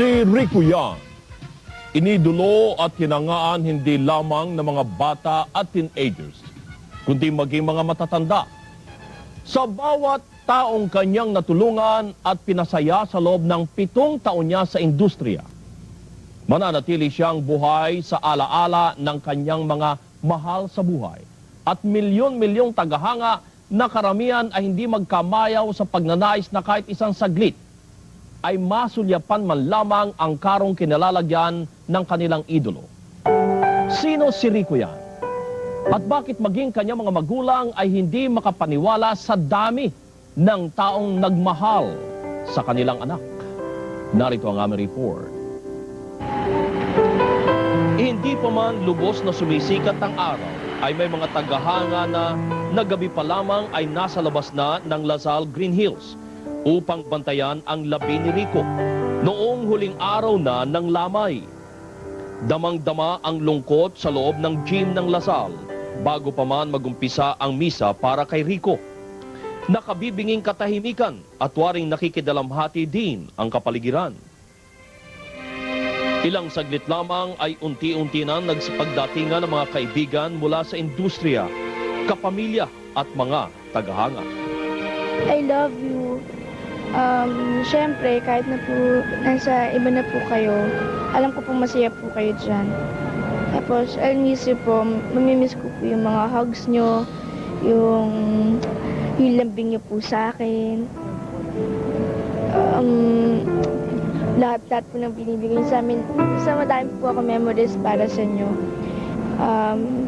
Si Rico Yang, inidulo at hinangaan hindi lamang ng mga bata at teenagers, kundi maging mga matatanda. Sa bawat taong kanyang natulungan at pinasaya sa loob ng 7 taon niya sa industriya, mananatili siyang buhay sa alaala ng kanyang mga mahal sa buhay. At milyon-milyong tagahanga na karamihan ay hindi magkamayaw sa pagnanais na kahit isang saglit ay masulyapan man lamang ang karong kinalalagyan ng kanilang idolo. Sino si Rico Yang? At bakit maging kanyang mga magulang ay hindi makapaniwala sa dami ng taong nagmahal sa kanilang anak? Narito ang aming report. Hindi pa man lubos na sumisikat ang araw, ay may mga tagahanga na nagabi pa lamang ay nasa labas na ng Lasal Green Hills upang bantayan ang labi ni Rico noong huling araw na ng lamay. Damang-dama ang lungkot sa loob ng gym ng Lasal bago pa man magumpisa ang misa para kay Rico. Nakabibinging katahimikan at waring nakikidalamhati din ang kapaligiran. Ilang saglit lamang ay unti-unti na nagsipagdatingan ng mga kaibigan mula sa industriya, kapamilya at mga tagahanga. I love you. Siyempre, kahit na po nasa iba na po kayo, alam ko po masaya po kayo dyan. Tapos, I'll miss you po. Mamimiss ko po yung mga hugs nyo, yung lambing nyo po sa akin. Lahat po ng binibigay sa amin. Sa madami po ako memories para sa inyo.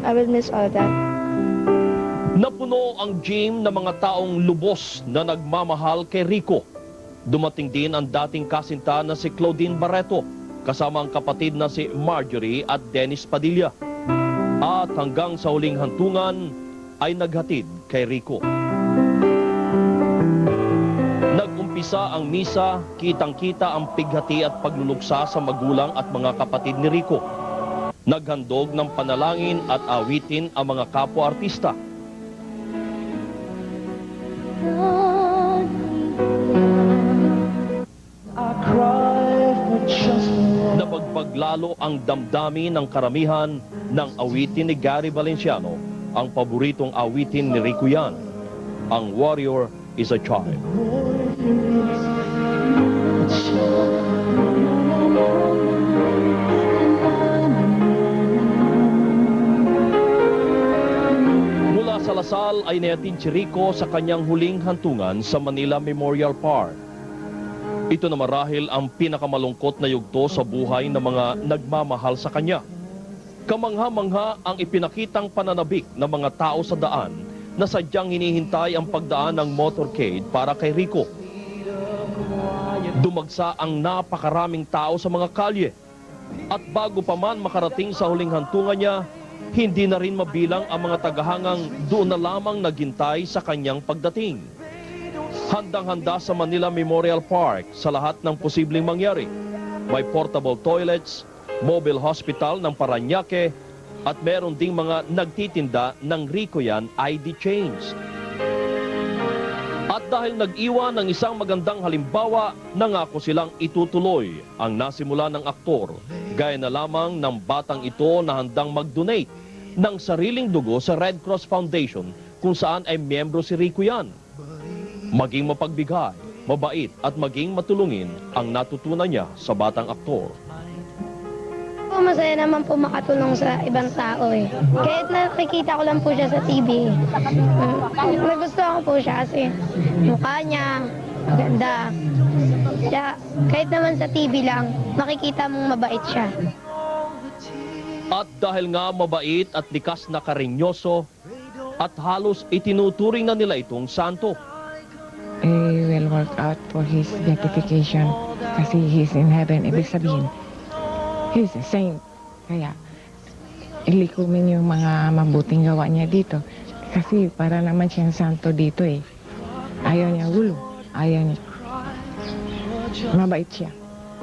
I will miss all that. Napuno ang gym ng mga taong lubos na nagmamahal kay Rico. Dumating din ang dating kasinta na si Claudine Barreto, kasama ang kapatid na si Marjorie at Dennis Padilla. At hanggang sa huling hantungan ay naghatid kay Rico. Nag-umpisa ang misa, kitang-kita ang pighati at pagluluksa sa magulang at mga kapatid ni Rico. Naghandog ng panalangin at awitin ang mga kapwa-artista. Nabagbag ang damdamin ng karamihan ng awitin ni Gary Valenciano, ang paboritong awitin ni Rico Yang, ang Warrior is a Child. Mula sa Lasal ay nahatid si Rico sa kanyang huling hantungan sa Manila Memorial Park. Ito na marahil ang pinakamalungkot na yugto sa buhay ng mga nagmamahal sa kanya. Kamangha-mangha ang ipinakitang pananabik ng mga tao sa daan na sadyang hinihintay ang pagdaan ng motorcade para kay Rico. Dumagsa ang napakaraming tao sa mga kalye. At bago pa man makarating sa huling hantungan niya, hindi na rin mabilang ang mga tagahangang doon na lamang naghintay sa kanyang pagdating. Handang-handa sa Manila Memorial Park sa lahat ng posibleng mangyari. May portable toilets, mobile hospital ng Parañaque, at meron ding mga nagtitinda ng Rico Yang ID chains. At dahil nag-iwan ng isang magandang halimbawa, nangako silang itutuloy ang nasimula ng aktor, gaya na lamang ng batang ito na handang mag-donate ng sariling dugo sa Red Cross Foundation kung saan ay miyembro si Rico Yang. Maging mapagbigay, mabait at maging matulungin ang natutunan niya sa batang aktor. Masaya naman po makatulong sa ibang tao eh. Kahit nakikita ko lang po siya sa TV. Nagustuhan ko po siya kasi mukha niya, ganda. Kaya, kahit naman sa TV lang, makikita mong mabait siya. At dahil nga mabait at likas na karinyoso, at halos itinuturing na nila itong santo. He will work out for his beatification kasi he's in heaven. Ibig sabihin, he's a saint. Kaya, ilikumin yung mga mabuting gawa niya dito. Kasi para naman siyang santo dito eh. Ayaw niya gulo. Ayaw niya. Mabait siya.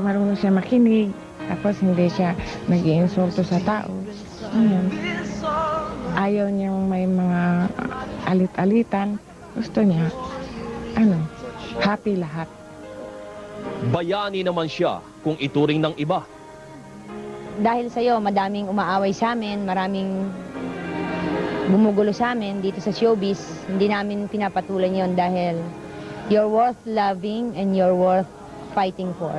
Marunong siya makinig. Tapos hindi siya nag-iinsulto sa tao. Ayan. Ayaw niyang may mga alit-alitan. Gusto niya, happy lahat. Bayani naman siya kung ituring ng iba. Dahil sa'yo, madaming umaaway sa amin, maraming bumugulo sa amin dito sa showbiz. Hindi namin pinapatulan yon dahil you're worth loving and you're worth fighting for.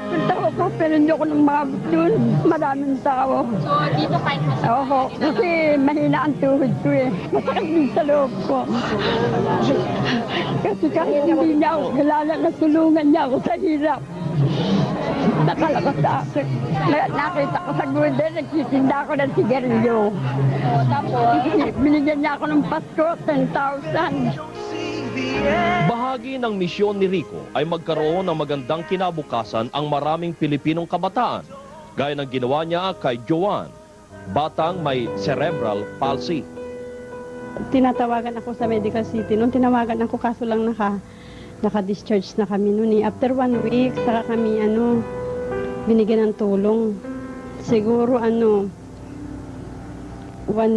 Tao ko, pero hindi ako nang maabot yun. Maraming tao. So, dito kahit Oo, kasi mahina ang tuhod ko eh. Masakit din sa loob ko. Kasi kahit hindi niya ako kilala, natulungan niya ako sa hirap. Nakalakas sa akin. Nakita ko sa gulden, nagtitinda ako ng sigarilyo. tapos, Binigyan niya ako ng Pasko, 10,000. Bahagi ng misyon ni Rico ay magkaroon ng magandang kinabukasan ang maraming Pilipinong kabataan, gaya ng ginawa niya kay Joanne, batang may cerebral palsy. Tinatawagan ako sa Medical City. Noon tinawagan ako, kaso lang naka-discharge na kami noon eh. After 1 week, saka kami binigyan ng tulong. Siguro 1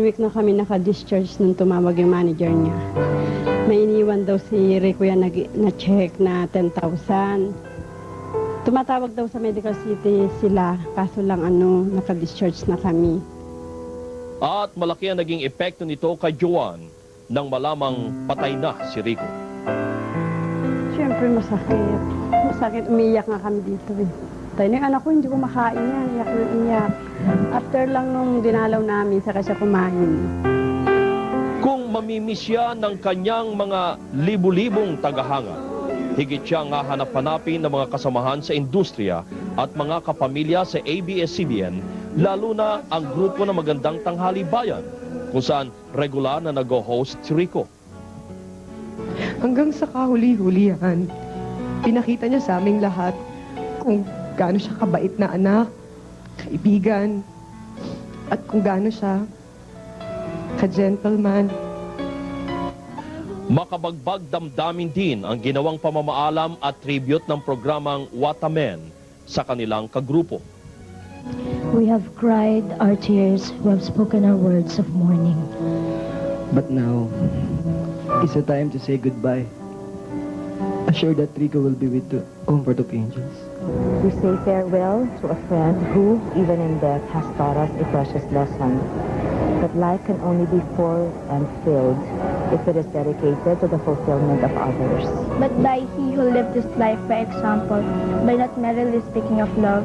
week na kami naka-discharge nung tumawag yung manager niya. May iniwan daw si Rico yan na-check na 10,000. Tumatawag daw sa Medical City sila, kaso lang naka-discharge na kami. At malaki ang naging epekto nito kay Joanne nang malamang patay na si Rico. Siyempre masakit. Masakit, umiiyak nga kami dito eh. Tayo na yung anak ko, hindi ko makain yan. Iyak na iyak. After lang nung dinalaw namin, saka siya kumain. Kung mamimiss siya ng kanyang mga libu-libong tagahanga, higit siyang hahanap-hanapin ng mga kasamahan sa industriya at mga kapamilya sa ABS-CBN, lalo na ang grupo ng Magandang Tanghali Bayan, kung saan regular na nag-host si Rico. Hanggang sa kahuli-hulihan, pinakita niya sa aming lahat kung gaano siya kabait na anak, kaibigan, at kung gaano siya ka-gentleman. Makabagbag damdamin din ang ginawang pamamaalam at tribute ng programang What a Man sa kanilang kagrupo. We have cried our tears, we have spoken our words of mourning. But now, it's a time to say goodbye. Assure that Rico will be with the comfort of angels. We say farewell to a friend who, even in death, has taught us a precious lesson. That life can only be full and filled if it is dedicated to the fulfillment of others. But by he who lived his life by example, by not merely speaking of love,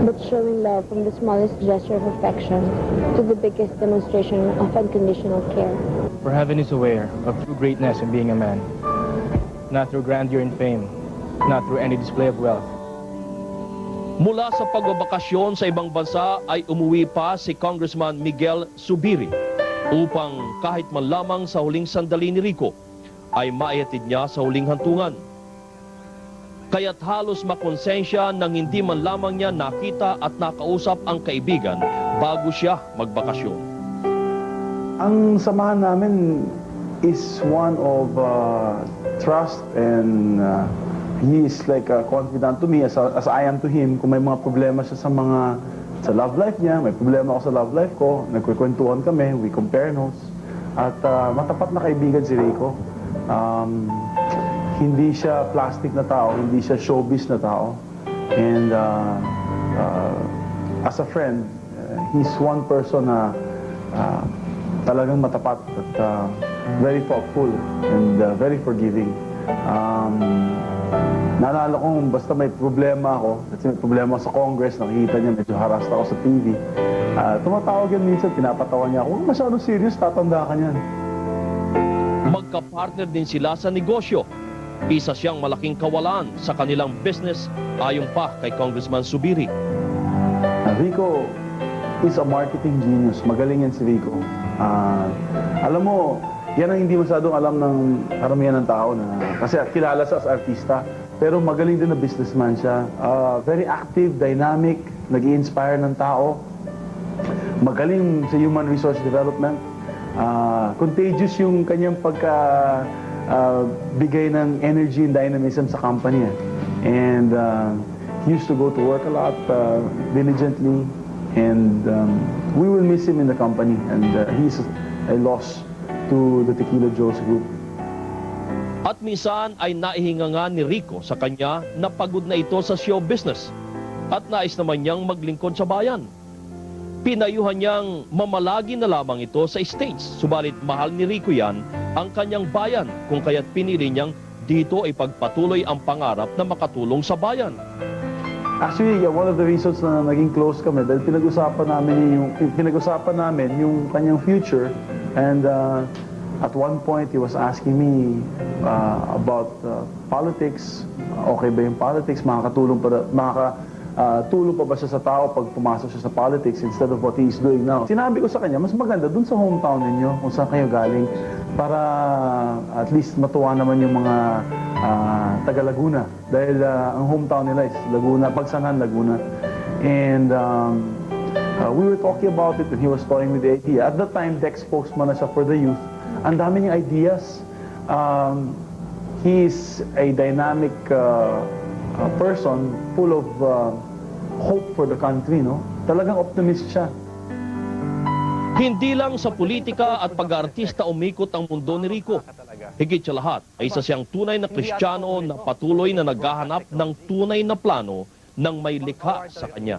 but showing love from the smallest gesture of affection to the biggest demonstration of unconditional care. For heaven is aware of true greatness in being a man, not through grandeur and fame, not through any display of wealth. Mula sa pagbabakasyon sa ibang bansa ay umuwi pa si Congressman Miguel Zubiri upang kahit man lamang sa huling sandali ni Rico ay maihatid niya sa huling hantungan. Kaya't halos makonsensya nang hindi man lamang niya nakita at nakausap ang kaibigan bago siya magbakasyon. Ang samahan namin is one of trust and he is like a confidant to me as I am to him. Kung may mga problema siya sa love life niya, may problema ako sa love life ko, nagkukwentuhan kami, we compare notes. At matapat na kaibigan si Rico. Hindi siya plastic na tao, hindi siya showbiz na tao. And as a friend, he's one person na talagang matapat at very thoughtful and very forgiving. Naalala ko basta may problema ako, kasi may problema ako sa Congress, nakikita niya medyo harassed ako sa TV. Tumatawag yan minsan, pinapatawa niya ako, kung masyadong serious, tatanda ka niyan. Magka-partner din sila sa negosyo. Isa siyang malaking kawalan sa kanilang business ayon pa kay Congressman Zubiri. Rico is a marketing genius. Magaling yan si Rico. Alam mo, yan ang hindi masyadong alam ng karamihan ng tao na kasi kilala siya as artista. Pero magaling din na businessman siya. Very active, dynamic, nag-i-inspire ng tao. Magaling sa human resource development. Contagious yung kanyang bigay ng energy and dynamism sa company. And he used to go to work a lot, diligently. And we will miss him in the company. And he's a loss to the Tequila Joe's group. At minsan ay naihinga nga ni Rico sa kanya na pagod na ito sa show business. at nais naman niyang maglingkod sa bayan. Pinayuhan niyang mamalagi na lamang ito sa States, subalit mahal ni Rico yan ang kanyang bayan, kung kaya't pinili niyang dito ay pagpatuloy ang pangarap na makatulong sa bayan. Actually, yeah, one of the reasons na naging close kami dahil pinag-usapan namin yung kanyang future, and at one point he was asking me about politics. Okay ba yung politics? Makakatulong tulong pa ba siya sa tao pag pumasok siya sa politics instead of what he is doing now? Sinabi ko sa kanya, mas maganda dun sa hometown ninyo, kung saan kayo galing, para at least matuwa naman yung mga taga Laguna. Dahil ang hometown nila is Laguna, Pagsangan, Laguna. And we were talking about it and he was toying with the idea. At that time, Dex spokesman na siya for the youth. Ang dami niyang ideas. He is a dynamic person full of hope for the country, no? Talagang optimist siya. Hindi lang sa politika at pag-aartista umikot ang mundo ni Rico. Higit sa lahat ay isa siyang tunay na Kristiyano na patuloy na naghahanap ng tunay na plano ng may likha sa kanya.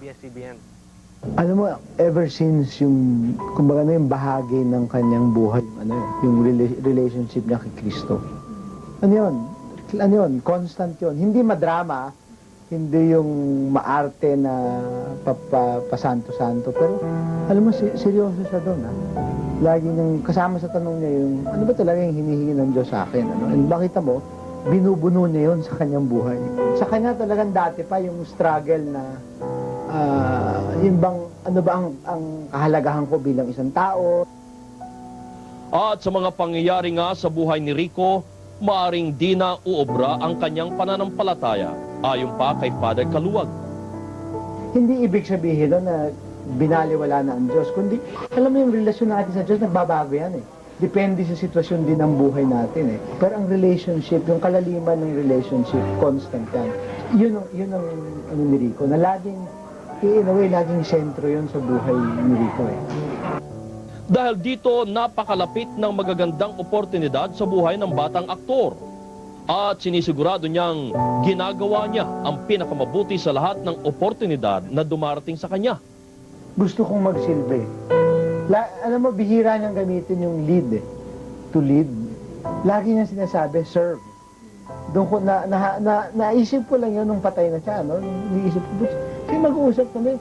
Alam mo, ever since yung, kumbaga na yung bahagi ng kanyang buhay, yung relationship niya kay Kristo. Ano yun, constant yun. Hindi madrama, hindi yung maarte na pasanto-santo, pero alam mo, seryoso siya doon. Lagi niyang kasama sa tanong niya yung, ano ba talaga yung hinihingi ng Diyos sa akin? And makita mo, binubuno niya yun sa kanyang buhay. Sa kanya talagang dati pa yung struggle na yun bang, ano ba ang kahalagahan ko bilang isang tao. At sa mga pangyayari nga sa buhay ni Rico, maaring di na uobra ang kanyang pananampalataya, ayon pa kay Father Kaluwag. Hindi ibig sabihin na binaliwala na ang Diyos, kundi alam mo yung relasyon natin sa Diyos, nagbabago yan eh. Depende sa sitwasyon din ng buhay natin eh. Pero ang relationship, yung kalaliman ng relationship, constant yan. Yun ang ano ni Rico, na laging, in a way, laging sentro yun sa buhay ni Rico eh. Dahil dito, napakalapit ng magagandang oportunidad sa buhay ng batang aktor. At sinisigurado niyang ginagawa niya ang pinakamabuti sa lahat ng oportunidad na dumarating sa kanya. Gusto kong magsilbi. Alam mo, bihira niyang gamitin yung lead eh. To lead. Lagi niyang sinasabi, serve. Doon ko, naisip ko lang yun nung patay na siya, no? Iniisip ko, kasi mag-uusap kami.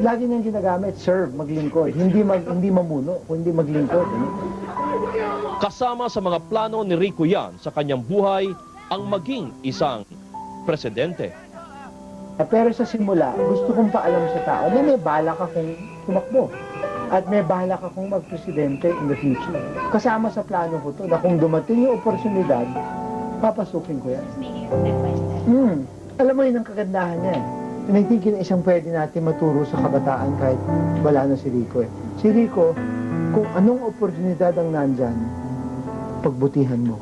Lagi niyang ginagamit, serve, maglingkod. Hindi mamuno, kundi maglingkod. Ano? Kasama sa mga plano ni Rico yan sa kanyang buhay ang maging isang presidente. Pero sa simula, gusto kong paalam sa tao na may balak akong tumakbo. At may balak akong magpresidente in the future. Kasama sa plano ko to na kung dumating yung oportunidad, papasukin ko yan. Alam mo yun ang kagandahan niya. And I think yun isang pwede natin maturo sa kabataan kahit wala na si Rico eh. Si Rico, kung anong oportunidad ang nandyan, pagbutihan mo,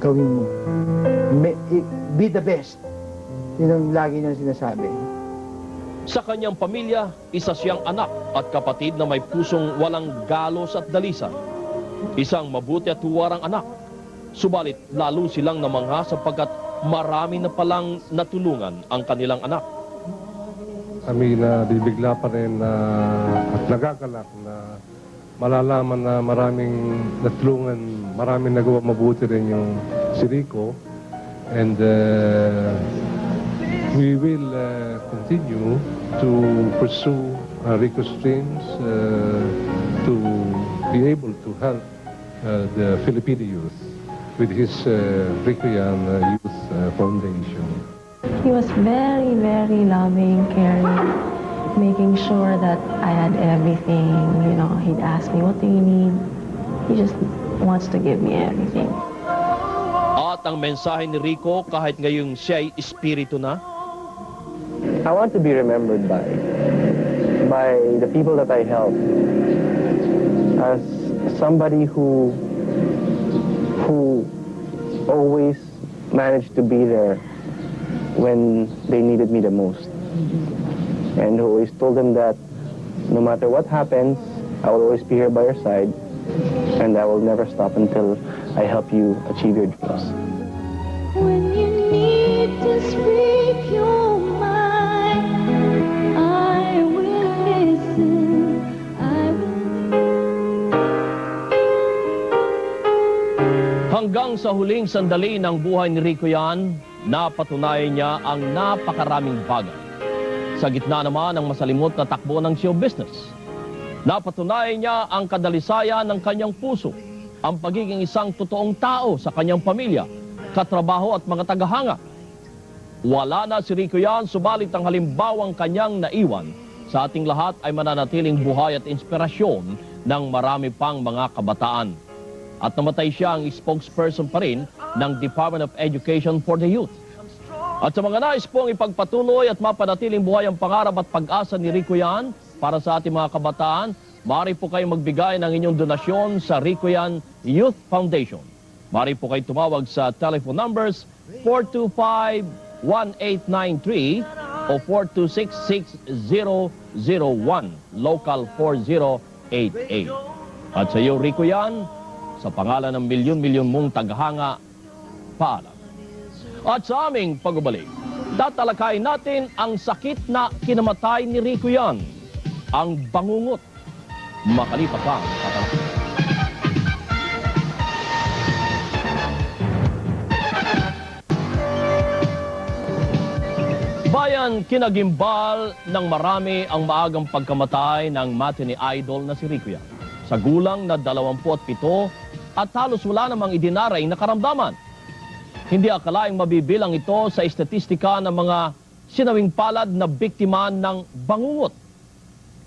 gawin mo. Be the best. Yun ang lagi niyang sinasabi. Sa kanyang pamilya, isa siyang anak at kapatid na may pusong walang galos at dalisan. Isang mabuti at huwarang anak. Subalit lalo silang namangha sapagkat marami na palang natulungan ang kanilang anak. Kami na bibigla pa rin at nagagalak na malalaman na maraming natulungan, maraming nagawa mabuti rin yung si Rico. And we will continue to pursue Rico's dreams to be able to help the Filipino youth with his Ricoyan Youth Foundation. He was very, very loving, caring, making sure that I had everything. You know, he'd ask me, what do you need? He just wants to give me everything. At ang mensahe ni Rico kahit ngayong siya'y espiritu na, I want to be remembered by the people that I help as somebody who always managed to be there when they needed me the most. And who always told them that no matter what happens, I will always be here by your side and I will never stop until I help you achieve your dreams. When you need to speak your mind, Hanggang sa huling sandali ng buhay ni Rico yan, napatunayan niya ang napakaraming bagay. Sa gitna naman ng masalimot na takbo ng show business, napatunayan niya ang kadalisayan ng kanyang puso, ang pagiging isang totoong tao sa kanyang pamilya, katrabaho at mga tagahanga. Wala na si Rico yan, subalit ang halimbawang kanyang naiwan sa ating lahat ay mananatiling buhay at inspirasyon ng marami pang mga kabataan. At namatay siya ang spokesperson pa rin ng Department of Education for the Youth. At sa mga nais pong ipagpatuloy at mapanatiling buhay ang pangarap at pag-asa ni Rico yan para sa ating mga kabataan, maaari po kayong magbigay ng inyong donasyon sa Rico Yan Youth Foundation. Maaari po kayong tumawag sa telephone numbers 425-1893 o 426-6001, local 4088. At sa iyo, Rico Yan, sa pangalan ng milyon-milyon mong tagahanga, paalam. At sa aming pagbabalik, tatalakayin natin ang sakit na kinamatay ni Rico Yan, ang bangungot. Makalipas ang tatalakayin. Bayan, kinagimbal ng marami ang maagang pagkamatay ng matinee idol na si Rico Yan. Sa gulang na 27 at halos wala namang idinaray na karamdaman. Hindi akalaing mabibilang ito sa estatistika ng mga sinawing palad na biktima ng bangungot.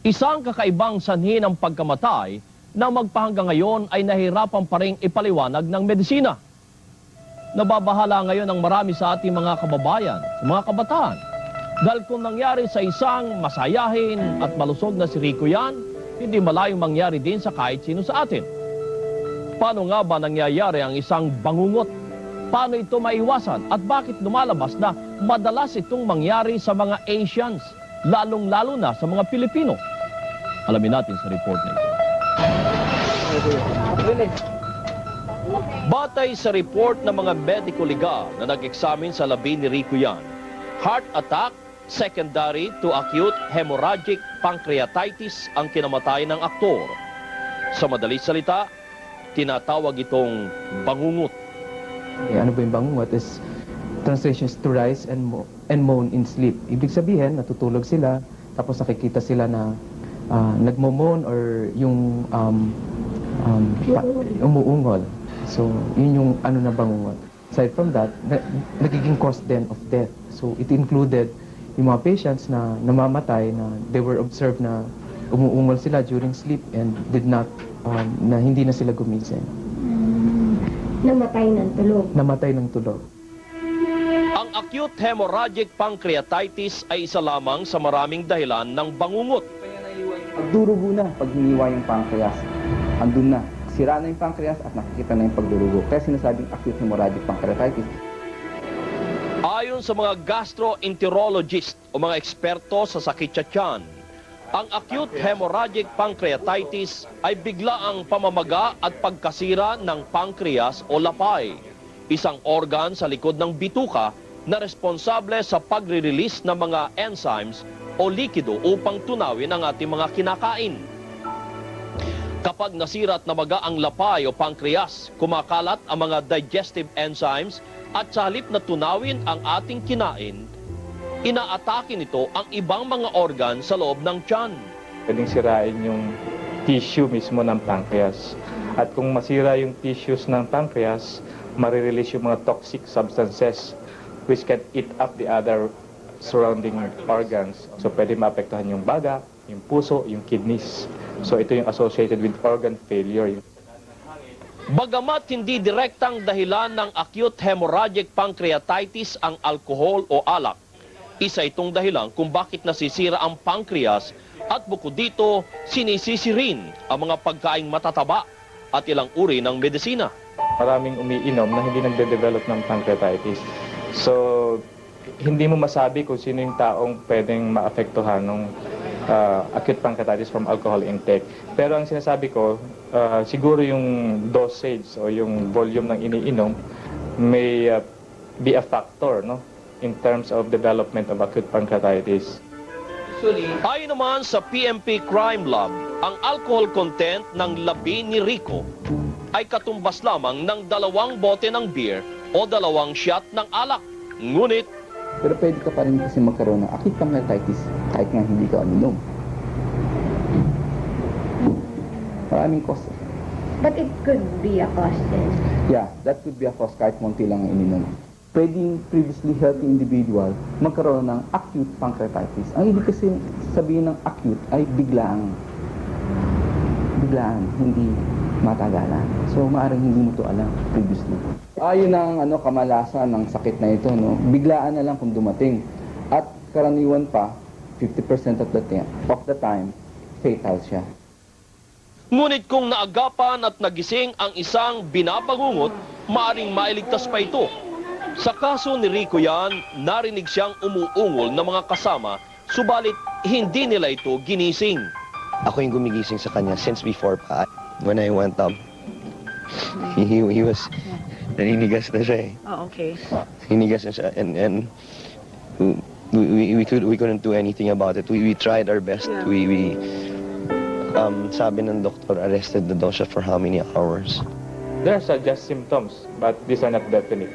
Isang kakaibang sanhi ng pagkamatay na magpahanggang ngayon ay nahirapan pa rin ipaliwanag ng medisina. Nababahala ngayon ang marami sa ating mga kababayan, sa mga kabataan. Dahil kung nangyari sa isang masayahin at malusog na si Rico Yan, hindi malayong mangyari din sa kahit sino sa atin. Paano nga ba nangyayari ang isang bangungot? Paano ito maiwasan? At bakit lumalabas na madalas itong mangyari sa mga Asians, lalong-lalo na sa mga Pilipino? Alamin natin sa report na ito. Batay sa report ng mga mediko legal na nag-examine sa labi ni Rico Yan, heart attack secondary to acute hemorrhagic pancreatitis ang kinamatay ng aktor. Sa madaling salita, tinatawag itong bangungot. Ano ba yung bangungot is translations to rise and moan in sleep. Ibig sabihin, natutulog sila, tapos nakikita sila na nagmo-moan or yung umuungol. So, yun yung ano na bangungot. Aside from that, nagiging cause then of death. So, it included yung mga patients na namamatay na they were observed na umuungol sila during sleep and did not, na hindi na sila gumising. Namatay ng tulog. Namatay ng tulog. Ang acute hemorrhagic pancreatitis ay isa lamang sa maraming dahilan ng bangungot. Pagdurugo na pag hiniwa yung pancreas. Andun na. Sira na yung pancreas at nakikita na yung pagdurugo. Kaya sinasabing acute hemorrhagic pancreatitis. Ayon sa mga gastroenterologist o mga eksperto sa sakit sa tiyan, ang acute hemorrhagic pancreatitis ay biglaang pamamaga at pagkasira ng pancreas o lapay, isang organ sa likod ng bituka na responsable sa pagre-release ng mga enzymes o likido upang tunawin ang ating mga kinakain. Kapag nasira at namaga ang lapay o pancreas, kumakalat ang mga digestive enzymes at sa halip na tunawin ang ating kinain, inaatake nito ang ibang mga organ sa loob ng tiyan. Pwedeng sirain yung tissue mismo ng pancreas. At kung masira yung tissues ng pancreas, marirelease yung mga toxic substances which can eat up the other surrounding organs. So pwede maapektuhan yung baga, yung puso, yung kidneys. So ito yung associated with organ failure. Bagamat hindi direktang dahilan ng acute hemorrhagic pancreatitis ang alkohol o alak, isa itong dahilan kung bakit nasisira ang pancreas at bukod dito, sinisisi rin ang mga pagkaing matataba at ilang uri ng medisina. Maraming umiinom na hindi nagde-develop ng pancreatitis. So, hindi mo masabi kung sino yung taong pwedeng maapektuhan ng acute pancreatitis from alcohol intake. Pero ang sinasabi ko, siguro yung dosage o yung volume ng iniinom may be a factor, no, in terms of development of acute pancreatitis. Ayon naman sa PNP Crime Lab, ang alcohol content ng labi ni Rico ay katumbas lamang ng 2 bote ng beer o 2 shot ng alak. Ngunit, Pero pwede ka pa rin kasi magkaroon ng acute pancreatitis kahit nga hindi ka uminom. Maraming cause. But it could be a cause then. Yeah, that could be a cause kahit munti lang ang ininom. Pwedeng previously healthy individual magkaroon ng acute pancreatitis. Ang ibig kasi sabihin ng acute ay biglaan. Biglaan, hindi matagalan. So maaaring hindi mo to alam previously. Ayun ang kamalasan ng sakit na ito, no. Biglaan na lang kung dumating. At karaniwan pa, 50% of the time, fatal siya. ngunit kung naagapan at nagising ang isang binabangungot, maaring mailigtas pa ito. Sa kaso ni Rico yan, narinig siyang umuungol ng mga kasama, subalit hindi nila ito ginising. Ako yung gumigising sa kanya since before pa. When I went up, he was, naninigas na siya eh. Oh, okay. Naninigas na siya and we couldn't do anything about it. We tried our best. Yeah. Sabi ng doktor, arrested na daw siya for how many hours? There's just symptoms, but these are not definite.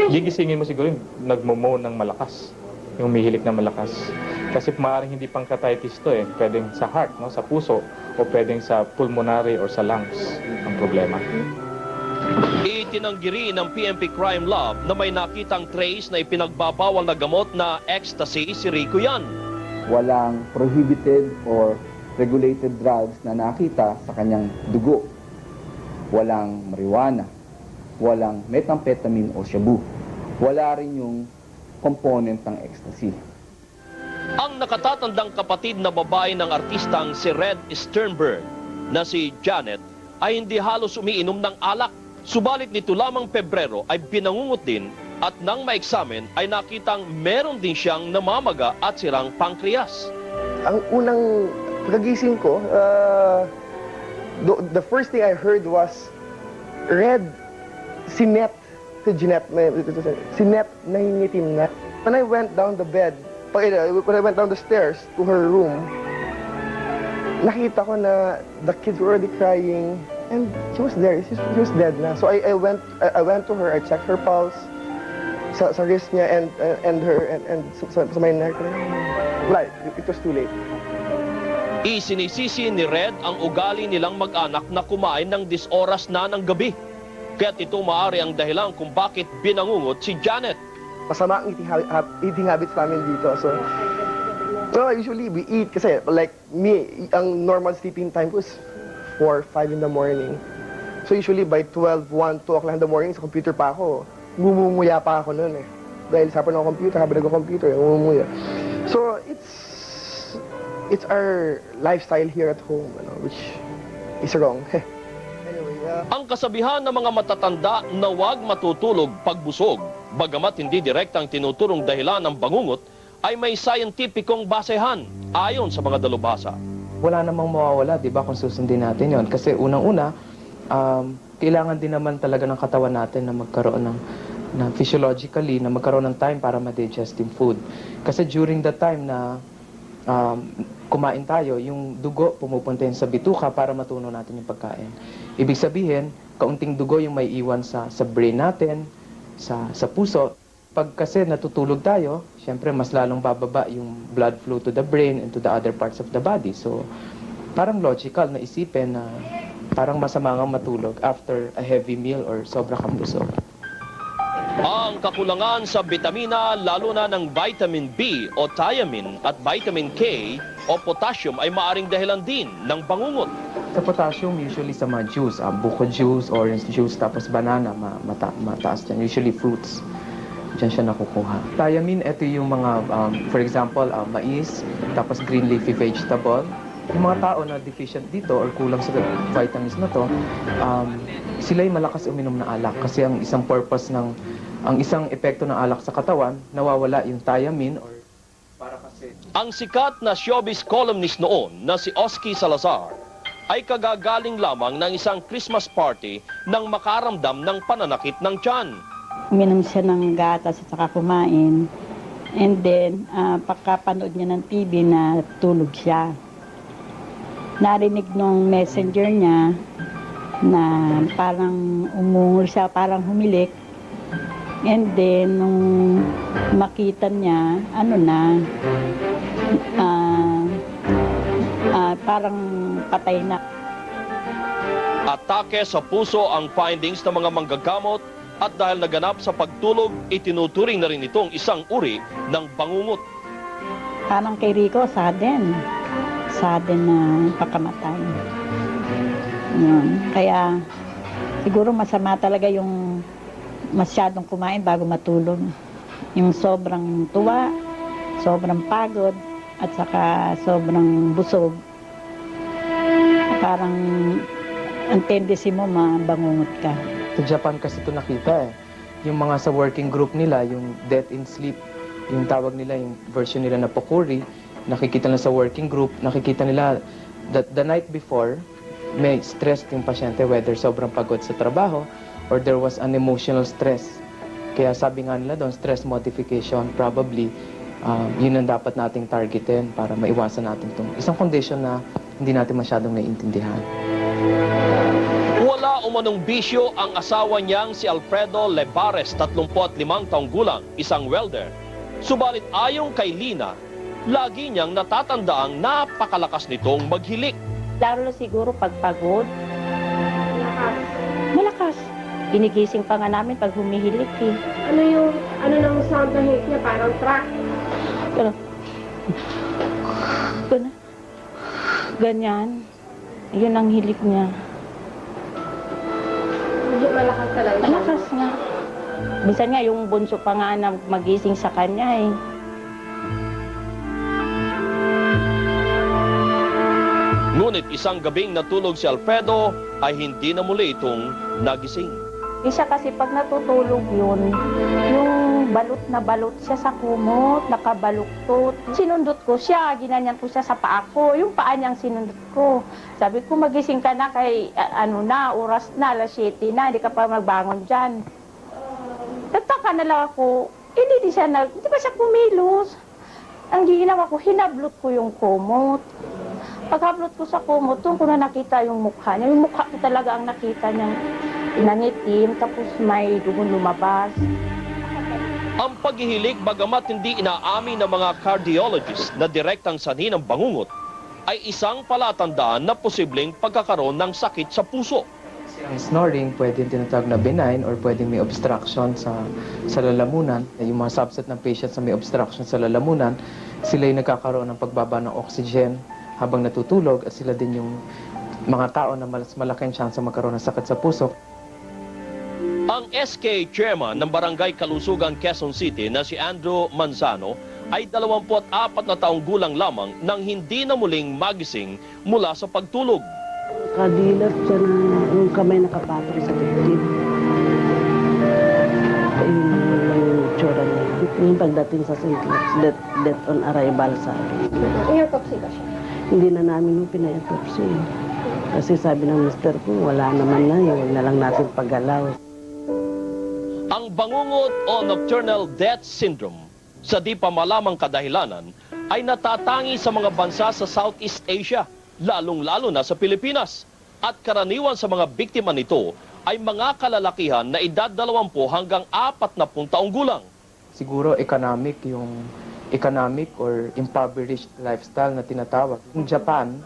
Gigisingin mo siguro yung nagmumo ng malakas, yung umihilik na malakas. Kasi maaaring hindi pancreatitis to eh, pwedeng sa heart, no, sa puso, o pwedeng sa pulmonary or sa lungs ang problema. Itinanggi rin ng PNP Crime Lab na may nakitang trace na ipinagbabawal na gamot na ecstasy si Rico yan. Walang prohibited or regulated drugs na nakita sa kanyang dugo. Walang marijuana, walang methamphetamine o shabu. Wala rin yung component ng ecstasy. Ang nakatatandang kapatid na babae ng artistang si Red Sternberg na si Janet ay hindi halos umiinom ng alak. Subalit nito lamang Pebrero ay binangungot din at nang ma-examine ay nakitang meron din siyang namamaga at sirang pancreas. Ang unang pagkagising ko, the first thing I heard was, Red, si Net, si Jeanette, si Net nangingitim na. When I went down the bed, when I went down the stairs to her room, nakita ko na the kids were already crying and she was there. She was dead na. So I went to her, I checked her pulse sa wrist niya and sa my neck. Right, it was too late. Isinisisi ni Red ang ugali nilang mag-anak na kumain ng 10 oras na ng gabi. Kaya't ito maaari ang dahilan kung bakit binangungot si Janet. Masama ang eating habits namin dito. So, usually we eat kasi like me, ang normal sleeping time ko is 4, 5 in the morning. So usually by 12, 1, 2 o'clock in the morning sa computer pa ako. Mumumuya pa ako noon eh. Dahil sa ng computer, habang nag-computer, mumumuya. So it's our lifestyle here at home, which is wrong. Ang kasabihan ng mga matatanda na huwag matutulog pagbusog, bagamat hindi direktang tinuturong dahilan ng bangungot, ay may scientificong basehan ayon sa mga dalubhasa. Wala namang mawawala, di ba, kung susundin natin yon. Kasi unang-una, kailangan din naman talaga ng katawan natin na magkaroon ng physiologically, na magkaroon ng time para ma-digest yung food. Kasi during the time na kumain tayo, yung dugo pumupunta yun sa bituka para matunaw natin yung pagkain. Ibig sabihin, kaunting dugo yung may iwan sa brain natin, sa puso. Pag kasi natutulog tayo, syempre mas lalong bababa yung blood flow to the brain and to the other parts of the body. So, parang logical na isipin na parang masama nga matulog after a heavy meal or sobra kang busog. Ang kakulangan sa bitamina, lalo na ng vitamin B o thiamine at vitamin K o potassium ay maaring dahilan din ng bangungot. Sa potassium, usually sa mga juice, buko juice, orange juice, tapos banana, mataas dyan. Usually fruits, dyan siya nakukuha. Thiamine, ito yung mga, for example, mais, tapos green leafy vegetable. Yung mga tao na deficient dito or kulang sa vitamins na to, sila'y malakas uminom na alak. Kasi ang isang purpose ang isang epekto ng alak sa katawan, nawawala yung thiamine or para kasi... Ang sikat na showbiz columnist noon na si Oski Salazar ay kagagaling lamang ng isang Christmas party nang makaramdam ng pananakit ng tiyan. Uminom siya ng gatas at saka kumain. And then, pagkapanood niya ng TV na tulog siya. Narinig nung messenger niya na parang umungol siya, parang humilik. And then, nung makita niya, parang patay na. Atake sa puso ang findings ng mga manggagamot at dahil naganap sa pagtulog, itinuturing na rin itong isang uri ng bangungot. Parang kay Rico, sudden na pagkamatay. Yun. Kaya siguro masama talaga yung masyadong kumain bago matulog. Yung sobrang tuwa, sobrang pagod, at saka sobrang busog. Parang ang tendency mo mabangungot ka. Sa Japan kasi ito nakita eh. Yung mga sa working group nila, yung death in sleep, yung tawag nila, yung version nila na pokuri, nakikita nila sa working group, nakikita nila that the night before, may stress yung pasyente, whether sobrang pagod sa trabaho or there was an emotional stress. Kaya sabi nga nila doon, stress modification, probably, yun ang dapat nating targetin para maiwasan natin itong isang condition na hindi natin masyadong naiintindihan. Wala umanong bisyo ang asawa niyang si Alfredo Lebares, 35 taong gulang, isang welder. Subalit ayon kay Lina, lagi niyang natatandaang napakalakas nitong maghilik. Lalo siguro pag pagod. Malakas. Ginigising pa nga namin pag humihilik eh. Ano nang sound na hit niya? Parang track. Pero, ganyan. Yun ang hilik niya. Medyo malakas talaga. Malakas nga. Minsan nga yung bunso pa nga na magising sa kanya eh. Ngunit isang gabing natulog si Alfredo ay hindi na muli itong nagising. Isa kasi pag natutulog yun, yung balot na balot siya sa kumot, nakabaluktot. Sinundot ko siya, ginanyan ko siya sa paa ko, yung paa niyang sinundot ko. Sabi ko, magising ka na kay, oras na, alas 7 na, hindi ka pa magbangon dyan. Nagtaka na lang ako, hindi ba siya kumilos? Ang ginawa ko, hinablot ko yung kumot. Pag-upload ko sa kumot, doon ko na nakita yung mukha niya. Yung mukha ko talaga ang nakita niyang nangitim, tapos may dugon lumabas. Ang paghihilik, bagamat hindi inaamin ng mga cardiologist na direktang sanhi ng bangungot, ay isang palatandaan na posibleng pagkakaroon ng sakit sa puso. Ang snoring, pwedeng tinatawag na benign or pwedeng may obstruction sa lalamunan. Yung mga subset ng patients na may obstruction sa lalamunan, sila yung nagkakaroon ng pagbaba ng oxygen habang natutulog at sila din yung mga tao na mas malaking chance magkaroon ng sakit sa puso. Ang SK chairman ng Barangay Kalusugan, Quezon City na si Andrew Manzano ay 24 na taong gulang lamang nang hindi na muling magising mula sa pagtulog. Kadilat siya na yung kamay nakapatong sa dibdib. Yung tsura niya. Yung pagdating sa St. Luke's, death on arrival sa akin. I-autopsy ka siya? Hindi na namin yung pinay-autopsy. Kasi sabi ng mister ko, wala naman na, huwag na lang natin paggalaw. Ang bangungot o nocturnal death syndrome sa di pa malamang kadahilanan ay natatangi sa mga bansa sa Southeast Asia, lalong-lalo na sa Pilipinas. At karaniwan sa mga biktima nito ay mga kalalakihan na edad 20 hanggang 40 taong gulang. Siguro economic or impoverished lifestyle na tinatawag. Yung Japan,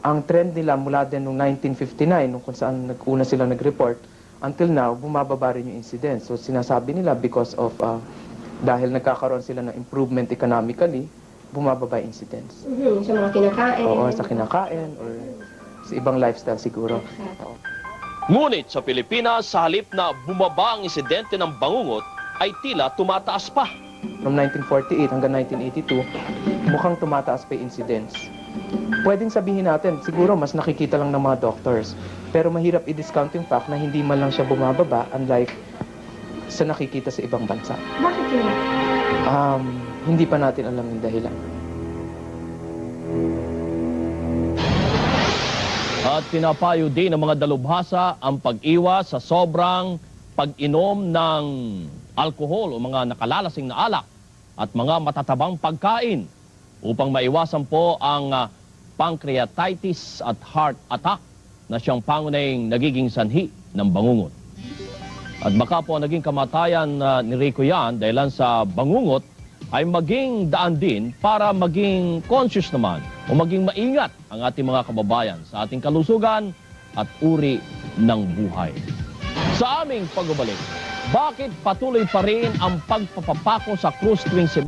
ang trend nila mula din noong 1959, kung saan una sila nag-report, until now, bumababa rin yung incidence. So sinasabi nila because of, dahil nagkakaroon sila ng improvement economically, bumababa yung incidence. Sa mga kinakain. Oo, sa kinakain or sa ibang lifestyle siguro. Ngunit sa Pilipinas, sa halip na bumaba ang insidente ng bangungot, ay tila tumataas pa. From 1948 hanggang 1982, mukhang tumataas pa yung incidence. Pwedeng sabihin natin, siguro mas nakikita lang ng mga doctors. Pero mahirap i-discount yung fact na hindi man lang siya bumababa, unlike sa nakikita sa ibang bansa. Bakit yun? Hindi pa natin alam yung dahilan. At pinapayo din ng mga dalubhasa ang pag-iwas sa sobrang pag-inom ng alkohol o mga nakalalasing na alak at mga matatabang pagkain upang maiwasan po ang pancreatitis at heart attack. na siyang pangunahing nagiging sanhi ng bangungot. At baka po naging kamatayan ni Rico yan dahilan sa bangungot ay maging daan din para maging conscious naman o maging maingat ang ating mga kababayan sa ating kalusugan at uri ng buhay. Sa aming pagbabalik, bakit patuloy pa rin ang pagpapapako sa krus tuwing